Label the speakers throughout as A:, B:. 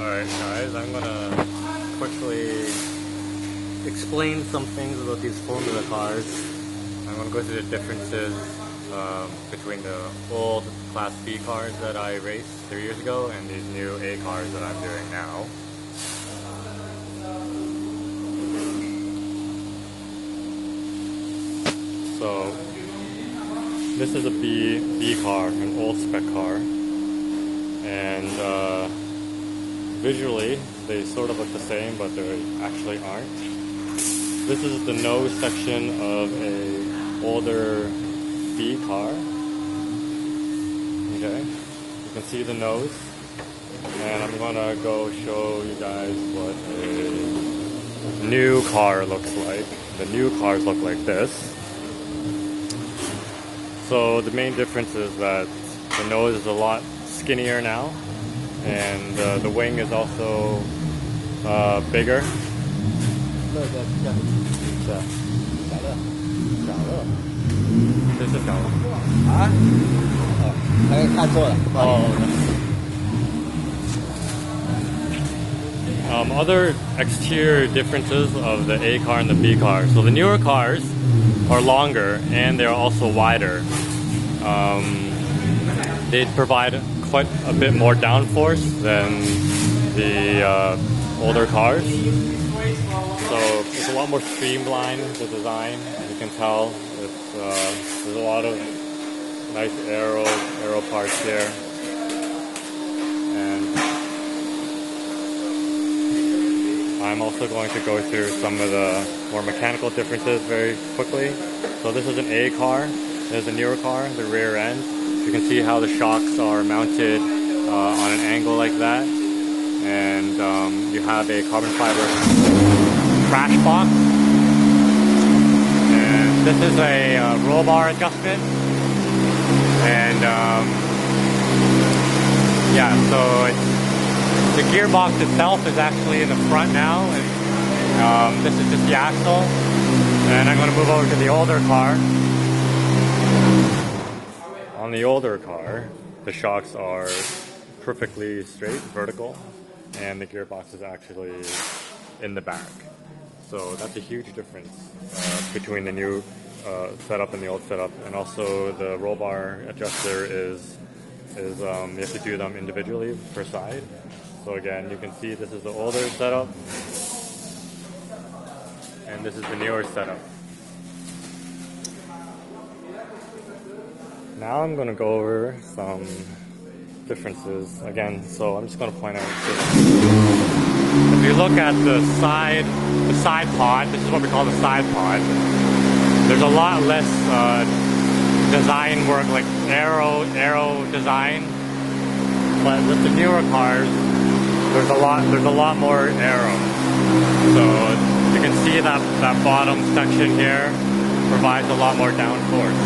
A: Alright guys, I'm gonna quickly explain some things about these Formula cars. I'm gonna go through the differences between the old Class B cars that I raced 3 years ago and these new A cars that I'm doing now. So, this is a B car, an old spec car, and visually they sort of look the same, but they actually aren't. This is the nose section of a older B car. Okay, you can see the nose, and I'm gonna go show you guys what a new car looks like. The new cars look like this. So the main difference is that the nose is a lot skinnier now, and the wing is also bigger. This is other exterior differences of the A car and the B car. So the newer cars are longer and they're also wider. They provide quite a bit more downforce than the older cars. So it's a lot more streamlined, the design. As you can tell, there's a lot of nice aero parts here. And I'm also going to go through some of the more mechanical differences very quickly. So this is an A car. There's a newer car, the rear end. You can see how the shocks are mounted on an angle like that. And you have a carbon fiber crash box. And this is a roll bar adjustment. And yeah, so the gearbox itself is actually in the front now. And this is just the axle. And I'm going to move over to the older car. On the older car, the shocks are perfectly straight, vertical, and the gearbox is actually in the back. So that's a huge difference between the new setup and the old setup. And also the roll bar adjuster is you have to do them individually per side. So again, you can see this is the older setup, and this is the newer setup. Now I'm going to go over some differences again. So I'm just going to point out this. If you look at the side pod, this is what we call the side pod. There's a lot less design work, like aero design. But with the newer cars, there's a lot more aero. So you can see that bottom section here provides a lot more downforce.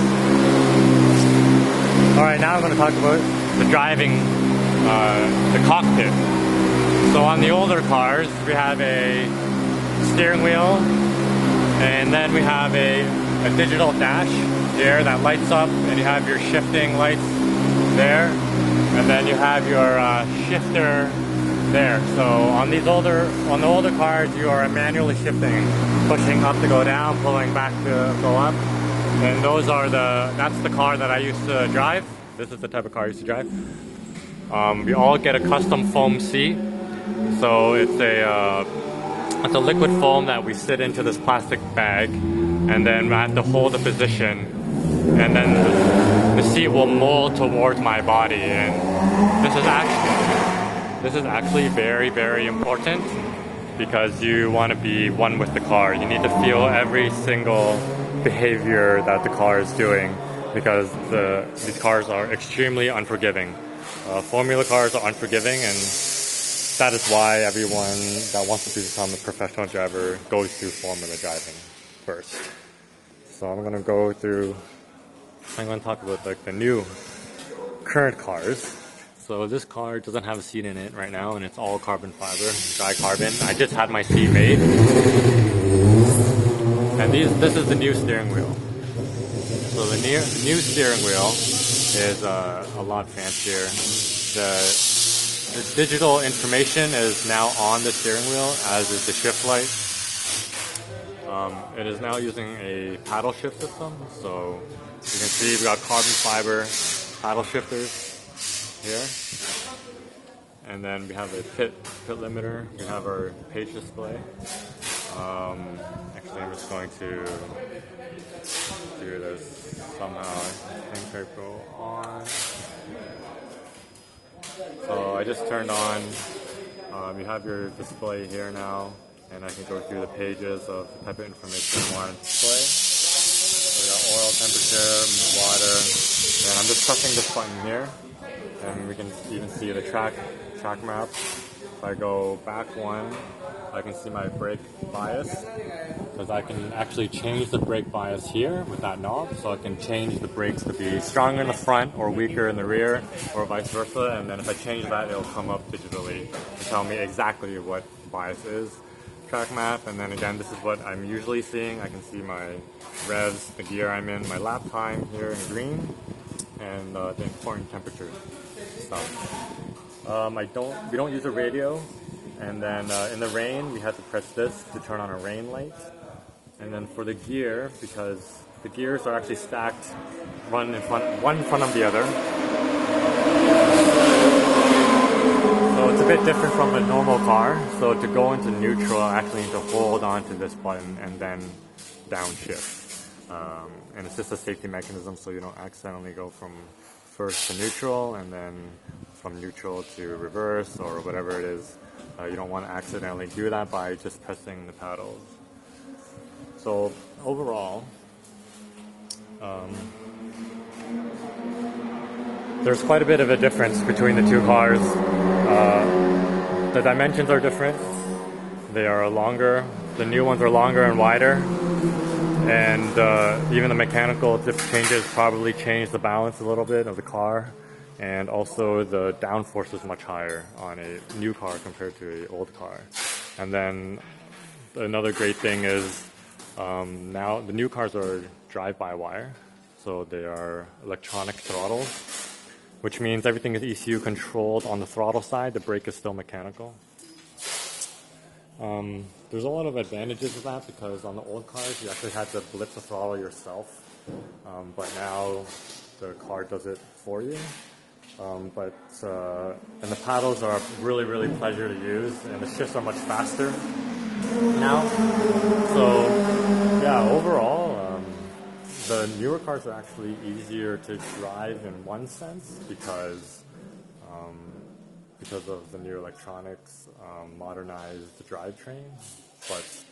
A: Alright, now I'm going to talk about the driving, the cockpit. So on the older cars, we have a steering wheel, and then we have a digital dash here that lights up, and you have your shifting lights there, and then you have your shifter there. So on the older cars, you are manually shifting, pushing up to go down, pulling back to go up. And that's the car that I used to drive. This is the type of car I used to drive. We all get a custom foam seat. So it's a liquid foam that we sit into this plastic bag, and then I have to hold a position, and then the seat will mold towards my body. And this is actually very, very important, because you want to be one with the car. You need to feel every single behavior that the car is doing, because these cars are extremely unforgiving. Formula cars are unforgiving, and that is why everyone that wants to become a professional driver goes through Formula driving first. So I'm going to talk about like the new current cars. So this car doesn't have a seat in it right now, and it's all carbon fiber, dry carbon. I just had my seat made. And this is the new steering wheel. So the new steering wheel is a lot fancier. The digital information is now on the steering wheel, as is the shift light. It is now using a paddle shift system, so you can see we got carbon fiber paddle shifters here. And then we have a pit limiter. We have our page display. Actually, I'm just going to do this somehow. I think I go on. So I just turned on. You have your display here now, and I can go through the pages of the type of information I want to display. So we got oil, temperature, water, and I'm just pressing this button here, and we can even see the track map. If I go back one, I can see my brake bias, because I can actually change the brake bias here with that knob, so I can change the brakes to be stronger in the front or weaker in the rear, or vice versa. And then if I change that, it'll come up digitally and tell me exactly what bias is. Track map, and then again, this is what I'm usually seeing. I can see my revs, the gear I'm in, my lap time here in green, and the important temperature stuff. We don't use a radio, and then in the rain we had to press this to turn on a rain light. And then for the gear, because the gears are actually stacked one in front of the other, so it's a bit different from a normal car. So to go into neutral, I actually need to hold on to this button and then downshift. And it's just a safety mechanism, so you don't accidentally go from first to neutral and then from neutral to reverse or whatever it is. You don't want to accidentally do that by just pressing the paddles. So overall, there's quite a bit of a difference between the two cars. The dimensions are different. They are longer. The new ones are longer and wider. And even the mechanical changes probably change the balance a little bit of the car. And also the downforce is much higher on a new car compared to an old car. And then another great thing is now the new cars are drive-by-wire. So they are electronic throttles, which means everything is ECU controlled on the throttle side. The brake is still mechanical. There's a lot of advantages of that, because on the old cars you actually had to blip the throttle yourself, but now the car does it for you. And the paddles are really, really pleasure to use, and the shifts are much faster now. So yeah, overall, the newer cars are actually easier to drive in one sense, because of the new electronics, modernized drivetrain, but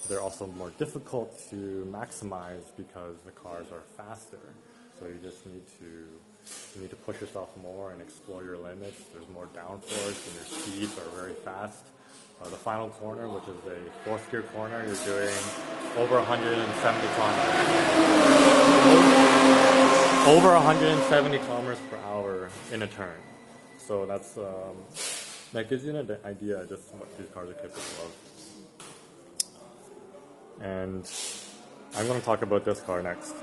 A: they're also more difficult to maximize because the cars are faster. So you just need to push yourself more and explore your limits. There's more downforce and your speeds are very fast. The final corner, which is a fourth gear corner, you're doing over 170 kilometers. Over 170 kilometers per hour in a turn. So that gives you an idea just what these cars are capable of. And I'm going to talk about this car next.